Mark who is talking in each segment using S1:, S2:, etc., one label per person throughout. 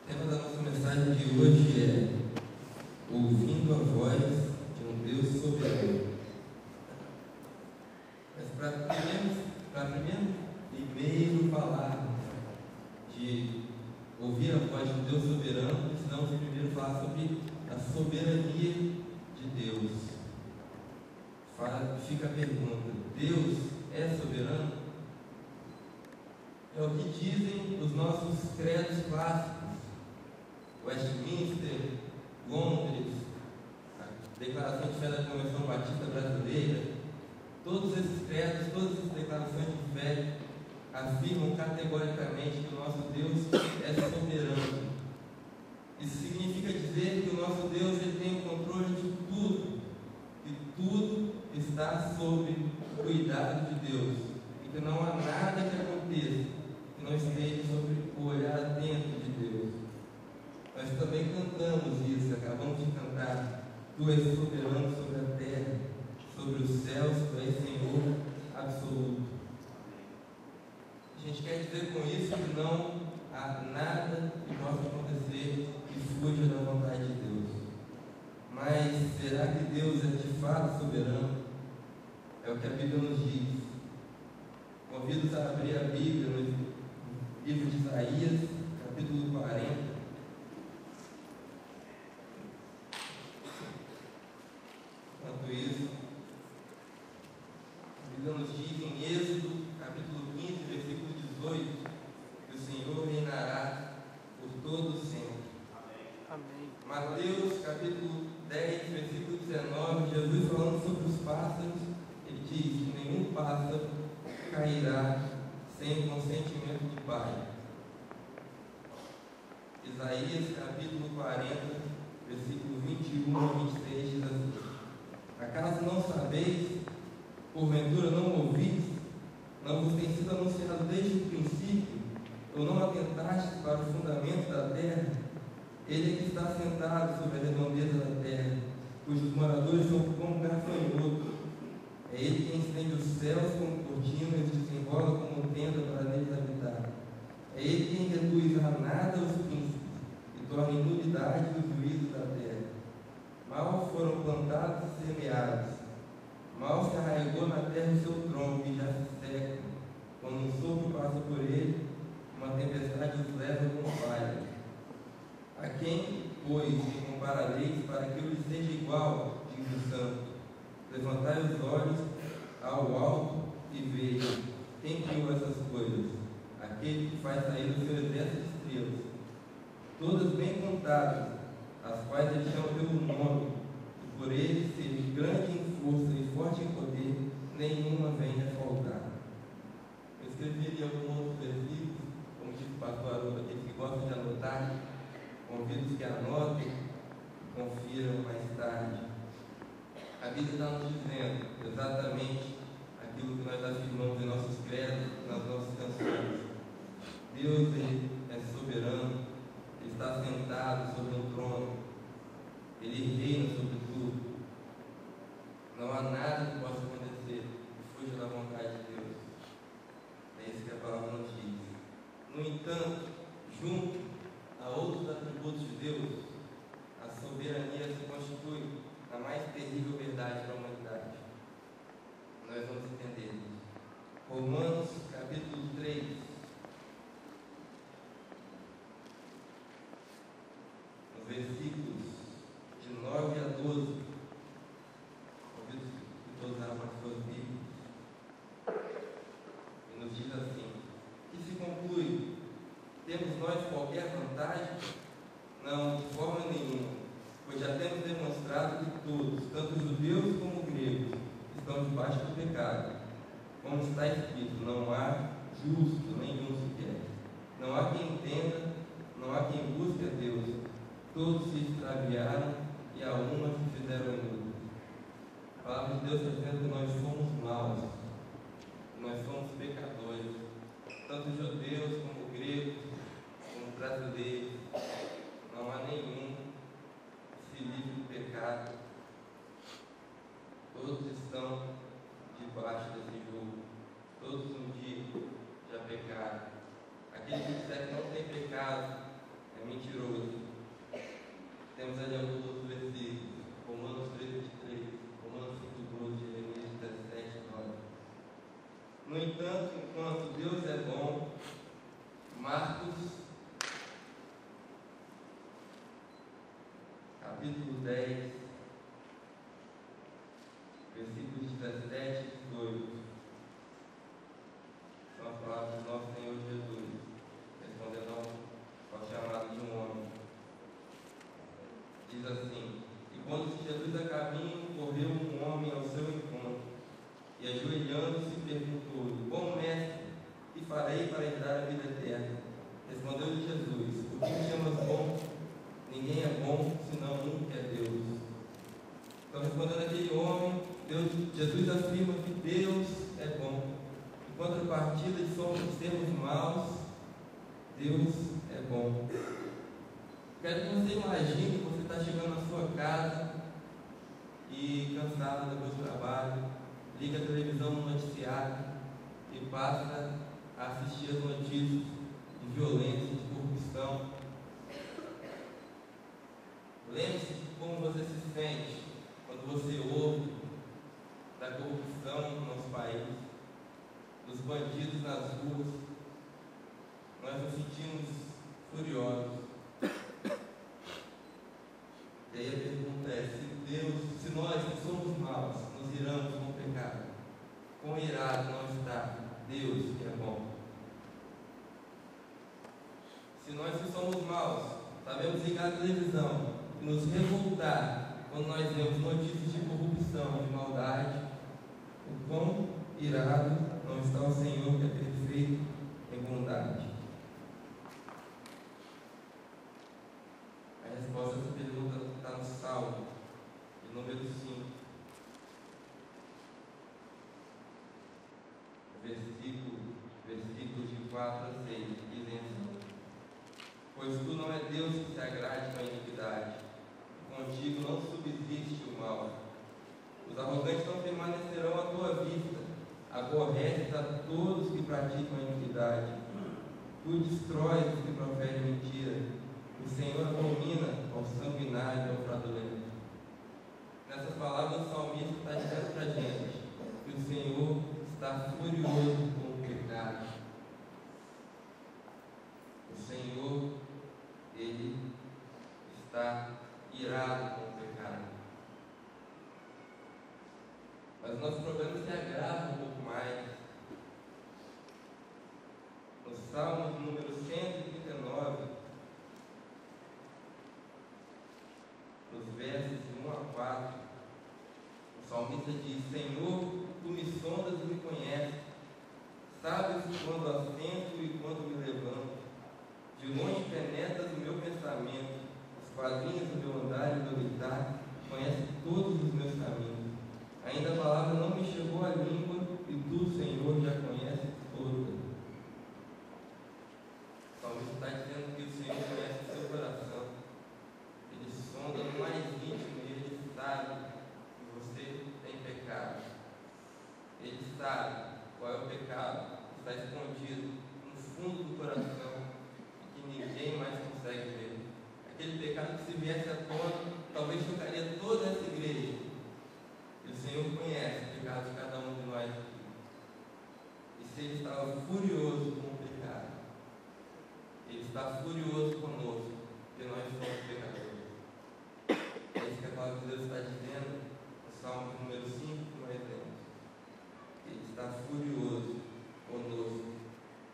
S1: O tema da nossa mensagem de hoje é ouvindo a voz de um Deus soberano. Mas para primeiro falar de ouvir a voz de um Deus soberano, precisamos primeiro falar sobre a soberania de Deus. Fica a pergunta: Deus é soberano? É o que dizem os nossos credos clássicos. Westminster, Londres, a Declaração de Fé da Convenção Batista Brasileira, todos esses credos, todas essas declarações de fé afirmam categoricamente que o nosso Deus é soberano. Isso significa dizer que o nosso Deus ele tem o controle de tudo, que tudo está sob o cuidado de Deus, e que não há nada que aconteça que não esteja sob o olhar atento de Deus. Nós também cantamos isso, acabamos de cantar: Tu és soberano sobre a terra, sobre os céus, Tu és Senhor absoluto. A gente quer dizer com isso que não há nada que possa acontecer que fuja da vontade de Deus. Mas será que Deus é de fato soberano? É o que a Bíblia nos diz. Convido-os a abrir a Bíblia no livro de Isaías, capítulo 40. Enquanto isso, a Bíblia nos diz em Êxodo, capítulo 15, versículo 18, que o Senhor reinará por todo sempre.
S2: Amém.
S1: Mateus, capítulo 10, versículo 19, Jesus falando sobre os pássaros, ele diz que nenhum pássaro cairá sem o consentimento do Pai. Isaías, capítulo 40, versículo 21 a 26, diz assim: Acaso não sabeis, porventura não ouvis, não vos tem sido anunciado desde o princípio, ou não atentastes para o fundamento da terra? Ele é que está sentado sobre a redondeza da terra, cujos moradores são como gafanhotos. É ele quem estende os céus como cortina e os desenrola como tenda para neles habitar. É ele quem reduz a nada os príncipes e torna em nulidade o juízo da terra. Mal foram plantados e semeados, mal se arraigou na terra o seu tronco e já se seca. Quando um sopro passa por ele, uma tempestade os leva como palha. A quem, pois, me comparareis para que eu lhe seja igual, diz o Santo? Levantai os olhos ao alto e vejam quem criou essas coisas, aquele que faz sair o seu exército de estrelas, todas bem contadas, as quais ele chama pelo nome, e por ele ser grande em força e forte em poder, nenhuma vem a faltar. Eu escrevi alguns outros versículos, como disse o pastor Haroldo, aqueles que gostam de anotar, convido que anotem, confiram mais tarde. A Bíblia está nos dizendo exatamente aquilo que nós afirmamos em nossos credos, nas nossas canções. Deus ele é soberano, Ele está sentado sobre um trono, Ele reina sobre tudo. Não há nada que possa acontecer que fuja da vontade de Deus. É isso que a palavra nos diz. No entanto, junto a outros atributos de Deus, a soberania se constitui a mais terrível verdade para a humanidade. Nós vamos entender isso. Romanos capítulo 3, nos versículos de 9 a 12. Convido que todos abram as suas Bíblias. E nos diz assim: que se conclui? Temos nós qualquer vantagem? Não, de forma nenhuma, pois já temos demonstrado que todos, tanto judeus como gregos, estão debaixo do pecado. Como está escrito: não há justo nenhum sequer. Não há quem entenda, não há quem busque a Deus. Todos se extraviaram e a uma se fizeram inúteis. A palavra de Deus está dizendo que nós somos maus, que nós somos pecadores, tanto judeus como gregos, como brasileiros. Não há nenhum que se livre do pecado. Todos estão debaixo desse jugo. Todos um dia já pecaram. Aquele que disser que não tem pecado é mentiroso. Temos ali alguns outros versículos, Romanos 3:23, Romanos 5:12, Jeremias 17:9. No entanto, enquanto Deus é bom, Marcos capítulo 10, versículos 17 e 18, são as palavras do nosso Senhor Jesus, respondendo ao chamado de um homem. Diz assim: e quando Jesus a caminho, correu um homem ao seu encontro, e ajoelhando-se perguntou-lhe: bom mestre, que farei para herdar a vida eterna? Respondeu-lhe Jesus: o que me chamas bom? Ninguém é bom, senão um que é Deus. Então, respondendo aquele homem, Jesus afirma que Deus é bom. Em contrapartida de sermos maus, Deus é bom. Quero que você imagine que você está chegando na sua casa e cansado depois do trabalho, liga a televisão no noticiário e passa a assistir as notícias de violência, de corrupção. Lembre-se de como você se sente quando você ouve da corrupção no nosso país, dos bandidos nas ruas. Nós nos sentimos furiosos. E aí a pergunta é: se nós que somos maus, nos iramos com o pecado, quão irado não está Deus que é bom? Se nós que somos maus sabemos ligar a televisão e nos revoltar quando nós vemos notícias de corrupção, de maldade, o quão irado não está o Senhor que é perfeito em bondade? A resposta a essa pergunta está no Salmo, de número 5, versículos de 4 a 6, dizem assim: pois tu não é Deus que se agrade com a iniquidade, e contigo não subsiste o mal. Os arrogantes não permanecerão à tua vista, aborreces a todos que praticam a iniquidade. Tu destróis os que proferem mentira. O Senhor abomina ao sanguinário e ao fraudulento. Nessas palavras, o salmista está dizendo para a gente que o Senhor está furioso com o pecado. O Senhor, Ele está irado com o pecado. Mas o nosso problema se agrava um pouco mais. No Salmo número 139, nos versos de 1 a 4, o salmista diz: Senhor, tu me sondas e me conheces, sabes quando assento e quando me levanto, de longe penetras o meu pensamento, os quadrinhos do meu andar e do meu deitar, conheces todos os meus caminhos. Ainda a palavra não me chegou à língua, e tu, Senhor, já conheces toda. O salmista está dizendo que o Senhor conhece o seu coração. Ele sonda no mais íntimo e Ele sabe que você tem pecado. Ele sabe qual é o pecado que está escondido no fundo do coração e que ninguém mais consegue ver. Aquele pecado que, se viesse à tona, talvez chocaria toda essa igreja. E o Senhor conhece o pecado de cada um de nós aqui. E se Ele estava furioso com o pecado, Ele está furioso conosco, porque nós somos pecadores. É isso que a palavra de Deus está dizendo no Salmo número 5 que nós lemos. Ele está furioso conosco,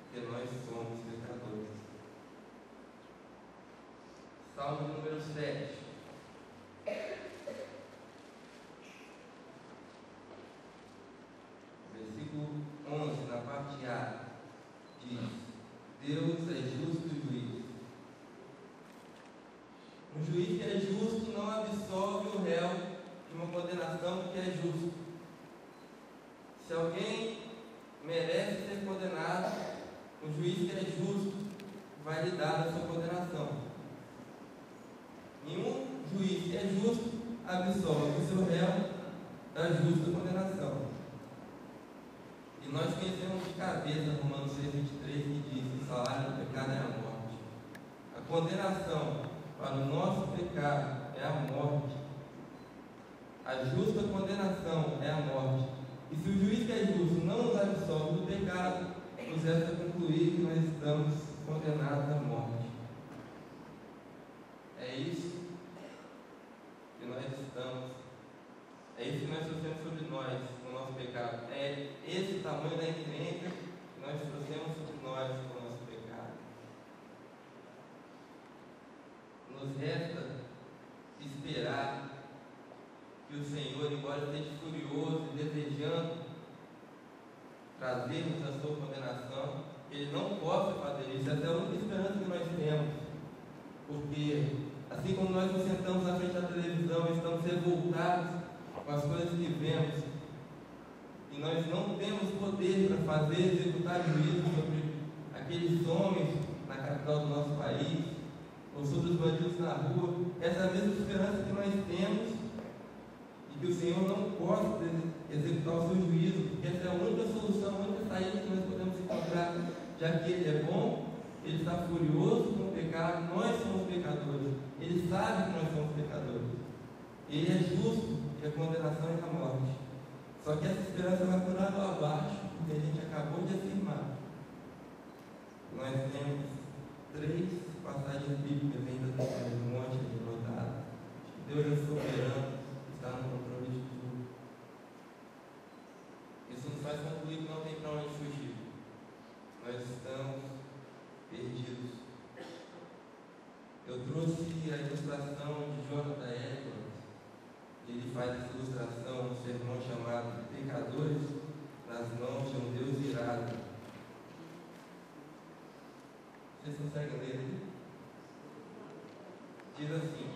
S1: porque nós somos pecadores. Salmo número 7. Versículo 11, na parte A, diz: Deus é justo juiz. Um juiz que é justo não absolve o réu de uma condenação que é justa. Se alguém merece ser condenado, o juiz que é justo vai lhe dar a sua condenação. Nenhum juiz que é justo absolve o seu réu da justa condenação. E nós conhecemos de cabeça Romanos 6:23, que diz: o salário do pecado é a morte. A condenação para o nosso pecado é a morte. A justa condenação é a morte. E se o juiz que é justo não nos absolve do pecado, nos resta concluir que nós estamos condenados à morte. É isso que nós estamos. É isso que nós trouxemos sobre nós, no nosso pecado. É esse o tamanho da encrenca que nós trouxemos sobre nós, com o nosso pecado. Nos resta esperar que o Senhor, embora esteja furioso e desejando trazermos a sua condenação, Ele não possa fazer isso. Essa é a única esperança que nós temos. Porque, assim como nós nos sentamos na frente da televisão e estamos revoltados com as coisas que vemos, e nós não temos poder para fazer, executar juízo sobre aqueles homens na capital do nosso país, ou sobre os bandidos na rua, essa é a mesma esperança que nós temos, e que o Senhor não possa executar o seu juízo, porque essa é a única solução, a única saída que nós podemos encontrar, já que Ele é bom, Ele está furioso com o pecado, nós somos pecadores, Ele sabe que nós somos pecadores, Ele é justo e a condenação é a morte. Só que essa esperança vai por água abaixo, porque a gente acabou de afirmar. Nós temos 3 passagens bíblicas ainda no monte de rodado. Deus é soberano, está no controle de tudo. Isso nos faz concluir que não tem para onde fugir. Nós estamos perdidos. Eu trouxe a ilustração de Jonathan Edwards. Ele faz essa ilustração no sermão chamado Pecadores nas mãos de um Deus irado. Vocês conseguem ler ele? Diz assim: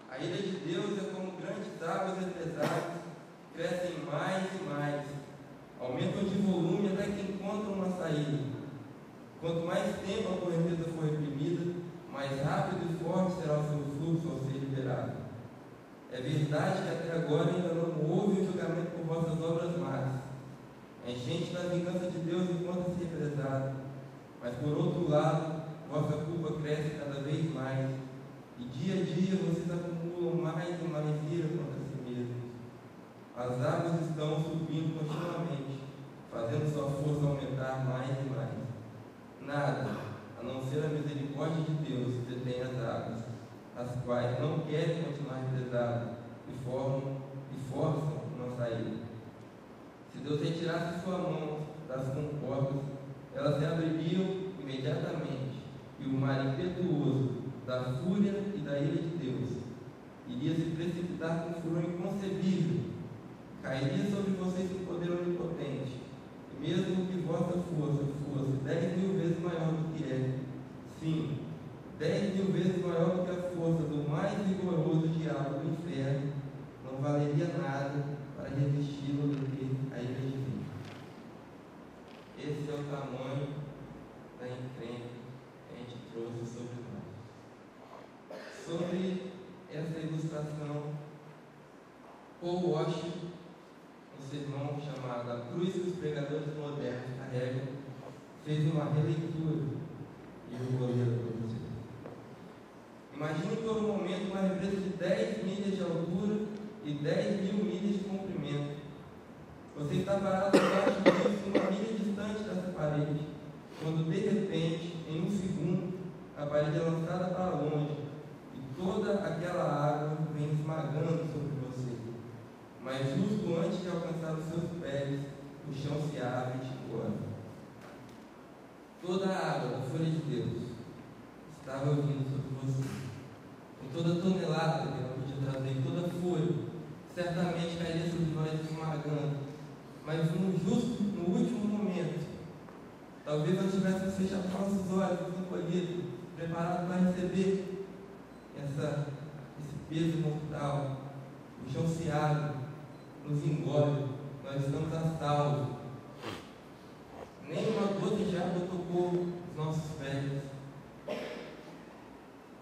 S1: a ira de Deus é como grandes águas represadas, crescem mais e mais, aumentam de volume até que encontram uma saída. Quanto mais tempo a correnteza for reprimida, mais rápido e forte será o seu fluxo ao ser liberado. É verdade que até agora ainda não houve o julgamento por vossas obras más. A enchente da vingança de Deus encontra-se represada. Mas por outro lado, vossa culpa cresce cada vez mais, e dia a dia vocês acumulam mais e mais ira contra si mesmos. As águas estão subindo continuamente, fazendo sua força aumentar mais e mais. Nada, a não ser a misericórdia de Deus, detém as águas, as quais não querem continuar represadas e forçam uma saída. Se Deus retirasse sua mão das comportas, elas se abririam imediatamente, e o mar impetuoso da fúria e da ira de Deus iria se precipitar com furor inconcebível, cairia sobre vocês com poder onipotente, e mesmo que vossa força fosse 10.000 vezes maior do que é, sim, 10.000 vezes maior do que a força do mais vigoroso diabo do inferno, não valeria nada para resistir ou deter a ira divina. Esse é o tamanho da encrenca que a gente trouxe sobre nós. Sobre essa ilustração, Paul Washer, um sermão chamado A Cruz que os Pregadores Modernos Carregam, fez uma releitura e eu vou ler para vocês. Imagine por um momento uma represa de 10 milhas de altura e 10.000 milhas de comprimento. Você está parado abaixo disso, uma milha distante dessa parede, quando de repente, em um segundo, a parede é lançada para longe e toda aquela água vem esmagando sobre você. Mas justo antes de alcançar os seus pés, o chão se abre e te engole. Toda a água da folha de Deus estava vindo sobre você. Com toda tonelada que ela podia trazer, toda a folha, certamente cairia sobre nós esmagando. Mas no último momento, talvez nós tivéssemos fechado nossos olhos, nos encolhido, preparados para receber esse peso mortal. O chão se abre, nos engole, nós estamos a salvo. Nem uma gota de água tocou os nossos pés.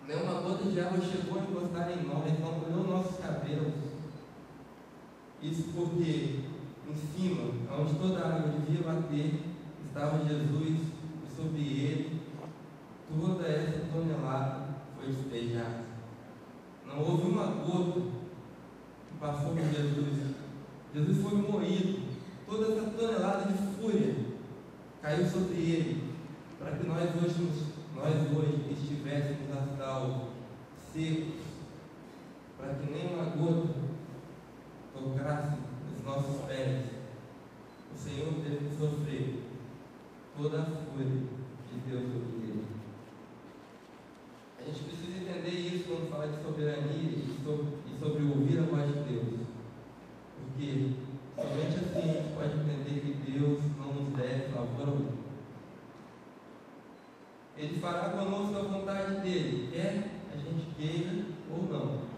S1: Nenhuma gota de água chegou a encostar em nós, não molhou nossos cabelos. Isso porque em cima, onde toda a água devia bater, estava Jesus, e sobre ele toda essa tonelada foi despejada. Não houve uma gota que passou por Jesus. Jesus foi moído. Toda essa tonelada de fúria caiu sobre ele, para que nós hoje estivéssemos a salvo, secos, para que nenhuma gota tocasse os nossos pés. O Senhor teve que sofrer toda a fúria de Deus sobre ele. A gente precisa entender isso quando fala de soberania e sobre ouvir a voz de Deus. Porque somente assim a gente pode entender que Deus não nos deve favor algum. Ele fará conosco a vontade dele, quer a gente queira ou não.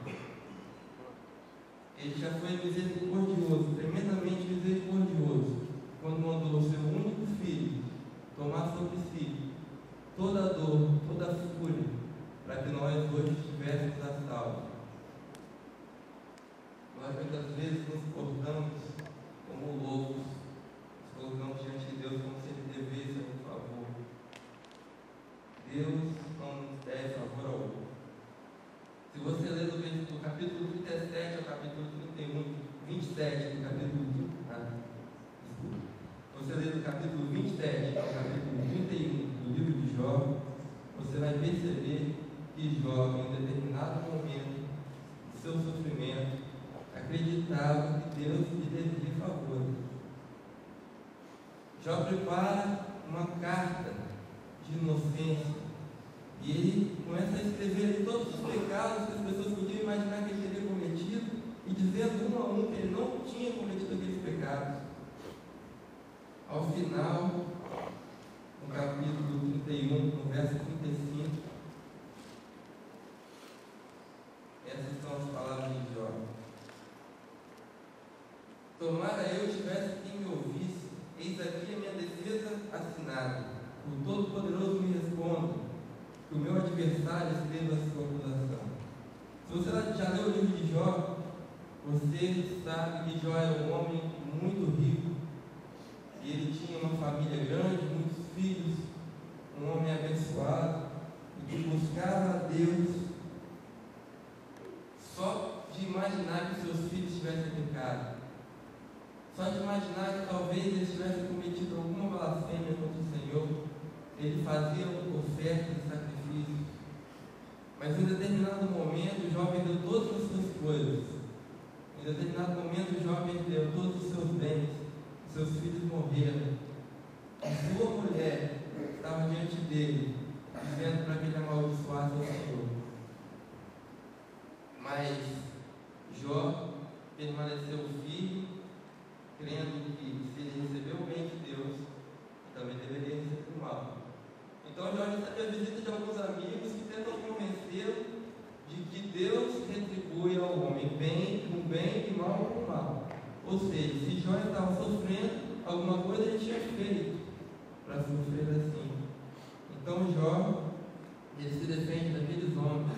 S1: Ele já foi misericordioso, tremendamente misericordioso, quando mandou o seu único filho tomar sobre si toda a dor, toda a fúria, para que nós hoje estivéssemos a salvo. Nós muitas vezes nos portamos como loucos, nos colocamos diante de Deus como se Ele devesse um favor. Deus não nos deve favor algum. Se você ler do capítulo 37 ao capítulo 31, 27 do capítulo você ler do capítulo 27 ao capítulo 31 do livro de Jó, você vai perceber que Jó, em determinado momento do seu sofrimento, acreditava que Deus lhe devia favor. Jó prepara uma carta de inocência e ele começa a escrever ali todos os pecados que as pessoas podiam imaginar que ele teria cometido e dizendo um a um que ele não tinha cometido aqueles pecados. Ao final, no capítulo 31, no verso 35, essas são as palavras de Jó. Tomara eu tivesse quem me ouvisse, eis aqui a minha defesa assinada. O Todo-Poderoso me responda, que o meu adversário escreva a sua acusação. Se você já leu o livro de Jó, você sabe que Jó era um homem muito rico, e ele tinha uma família grande, muitos filhos, um homem abençoado, e que buscava a Deus só de imaginar que seus filhos tivessem pecado, só de imaginar que talvez eles tivessem cometido alguma blasfêmia contra o Senhor, ele fazia ofertas e sacrifícios. Mas em determinado momento, Jó vendeu todas as suas coisas. Em determinado momento, Jó vendeu todos os seus bens. Seus filhos morreram. A sua mulher estava diante dele, dizendo para que ele amaldiçoasse o Senhor. Mas Jó permaneceu firme, crendo que se ele recebeu o bem de Deus, também deveria receber o mal. Então Jó recebe a visita de alguns amigos que tentam convencê-lo de que Deus retribui ao homem bem com bem e mal com mal. Ou seja, se Jó estava sofrendo, alguma coisa ele tinha feito para sofrer assim. Então Jó, ele se defende daqueles homens,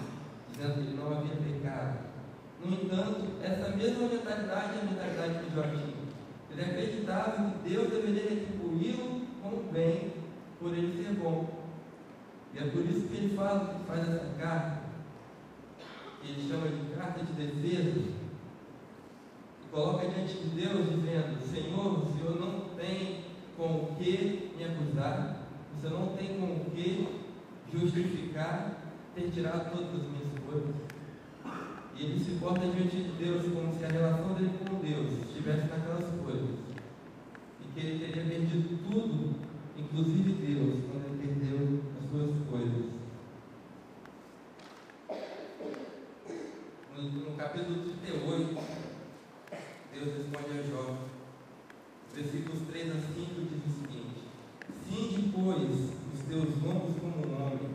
S1: dizendo que ele não havia pecado. No entanto, essa mesma mentalidade é a mentalidade que Jó tinha. Ele acreditava que Deus deveria retribuí-lo com o bem, por ele ser bom. E é por isso que ele faz essa carta, que ele chama de carta de defesa, coloca diante de Deus dizendo: Senhor, o Senhor não tem com o que me acusar, o Senhor não tem com o que justificar ter tirado todas as minhas coisas. E ele se porta diante de Deus como se a relação dele com Deus estivesse naquelas coisas, e que ele teria perdido tudo, inclusive Deus, quando ele perdeu as suas coisas. No capítulo 38, Deus responde a Jó, versículos 3 a 5 diz o seguinte: Cinge, pois, os teus lombos como um homem,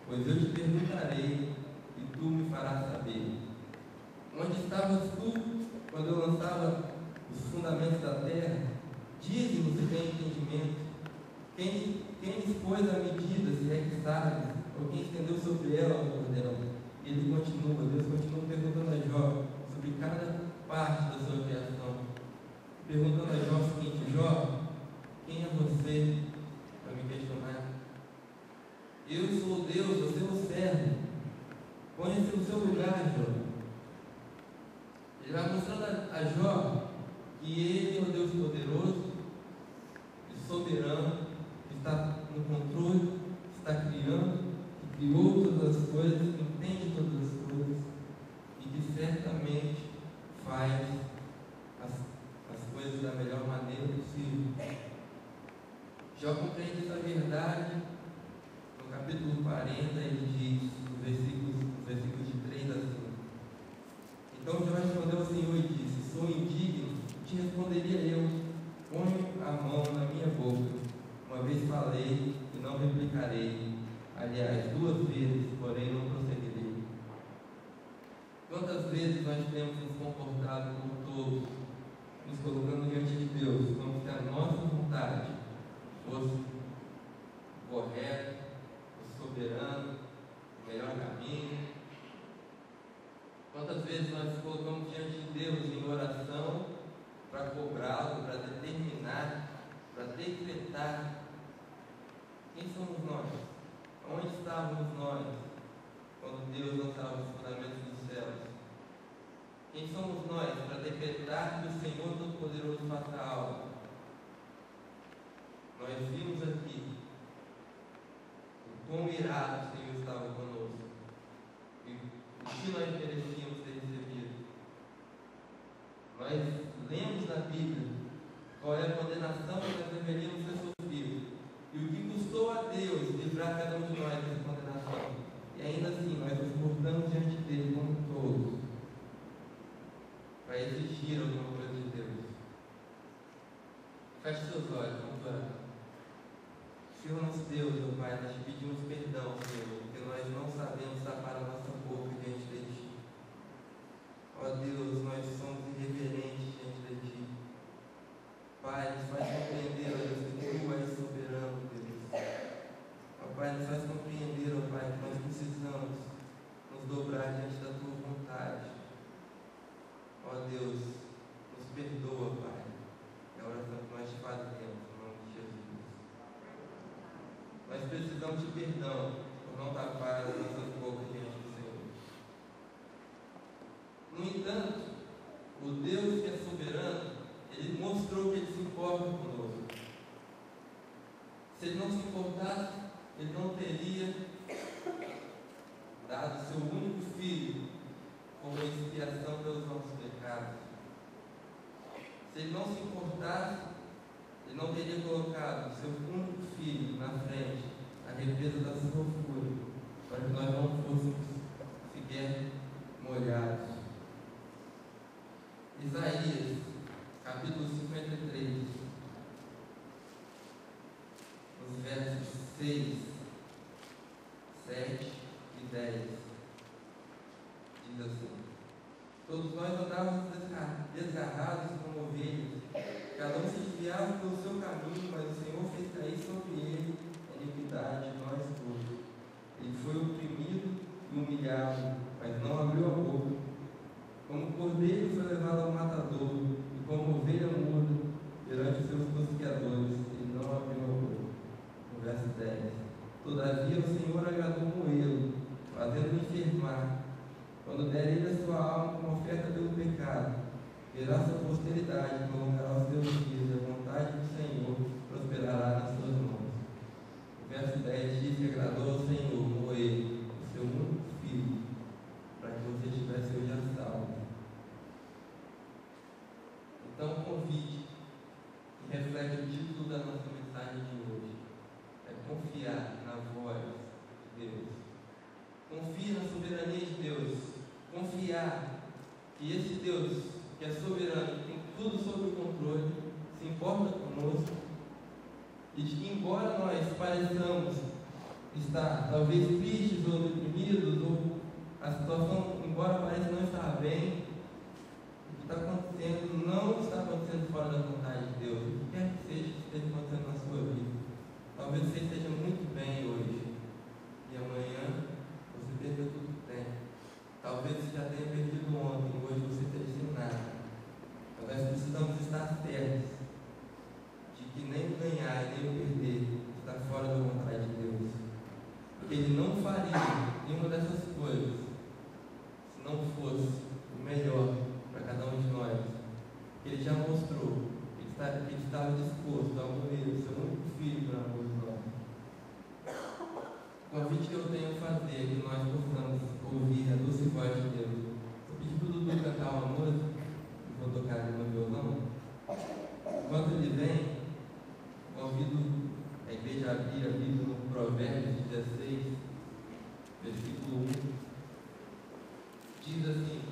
S1: pois eu te perguntarei, e tu me farás saber. Onde estavas tu, quando eu lançava os fundamentos da terra? Dize-nos se tem entendimento. Quem dispôs a medida, se é que sabes, ou quem estendeu sobre ela o cordel? Deus continua perguntando a Jó sobre cada parte da sua criação, perguntando a Jó o seguinte: Jó, quem é você para me questionar? Eu sou criou todas as coisas, entende todas as coisas e que certamente faz as coisas da melhor maneira possível. Jó compreende essa verdade. No capítulo 40 ele diz, nos versículos de 3 a 5: Então Jó respondeu ao Senhor e disse: Sou indigno, te responderia eu, ponho a mão na minha boca. Uma vez falei e não replicarei. Aliás, 2 vezes, porém não prosseguirei. Quantas vezes nós temos nos comportado como todos, nos colocando diante de Deus, como se a nossa vontade fosse correta, soberano, o melhor caminho? Quantas vezes nós nos colocamos diante de Deus em oração para cobrá-lo, para determinar, para decretar? Quem somos nós? Onde estávamos nós quando Deus lançava os fundamentos dos céus? Quem somos nós para decretar que o Senhor Todo-Poderoso faça algo? Nós vimos aqui o quão irado o Senhor estava conosco e o que nós merecíamos ter recebido. Nós lemos na Bíblia qual é a condenação que nós deveríamos ter sofrido e o que custou a Deus livrar cada um de nós dessa condenação. E ainda assim nós nos portamos diante dele como todos para exigir alguma coisa de Deus. Feche seus olhos, vamos orar. Senhor nosso Deus, meu Pai, nós te pedimos perdão, Senhor, porque nós não sabemos tapar a nossa boca diante de Ti. Ó Deus, nós somos irreverentes diante de Ti. Pai, nos faz compreender, ó Deus, que Tu és soberano, Deus. Ó Pai, nos faz compreender, ó Pai, que nós precisamos nos dobrar diante da Tua vontade. Ó Deus, nos perdoa, Pai. É a oração que nós te fazemos, em nome de Jesus. Nós precisamos de perdão por não tapar as nossas bocas diante do Senhor. No entanto, o Deus que é soberano, Ele mostrou que Ele se importa conosco. Se Ele não se importasse, Ele não teria dado seu único filho como expiação pelos nossos pecados. Se Ele não se importasse, Ele não teria colocado seu único filho na frente, a represa da sua fúria, para que nós não fôssemos sequer molhados. Isaías, capítulo 53, nos versos 6, 7 e 10, diz assim: Todos nós andávamos desgarrados como ovelhas, cada um se desviava pelo seu caminho, mas o Senhor fez cair sobre ele a iniquidade de nós todos. Ele foi oprimido e humilhado, mas não abriu a boca. Como cordeiro foi levado ao matador, e como ovelha muda perante os seus tosqueadores, ele não abriu a boca. No verso 10: Todavia o Senhor agradou moê-lo, fazendo-o enfermar. Quando der ele a sua alma como oferta pelo pecado, verá sua posteridade, prolongará os seus dias, e a vontade do Senhor prosperará nas suas mãos. O verso 10 diz que agradou ao Senhor moer o seu único filho, para que você tivesse hoje a salvo. Então, o convite que reflete o título da nossa mensagem de hoje é confiar na voz de Deus. Confie na soberania de Deus. Confiar que esse Deus, que é soberano, tem tudo sob o controle, se importa conosco, e de que, embora nós pareçamos estar talvez tristes ou deprimidos, ou a situação, embora pareça não estar bem, o que está acontecendo não está acontecendo fora da vontade de Deus. O que quer que seja que esteja acontecendo na sua vida, talvez você esteja muito bem hoje, e amanhã você perdeu tudo que tem. Talvez você já tenha perdido ontem, hoje você esteja sem nada. Mas nós precisamos estar certos de que nem o ganhar e nem o perder está fora da vontade de Deus. Porque Ele não faria nenhuma dessas coisas se não fosse o melhor para cada um de nós. Ele já mostrou que Ele estava disposto a morrer o seu único filho para amor de nós. O convite que eu tenho a fazer que nós possamos ouvir a doce voz de Deus. Eu pedi para o Dudu cantar uma música, que vou tocar ali no violão. Enquanto ele vem, convido a igreja a abrir a Bíblia no Provérbios 16, versículo 1. Diz assim: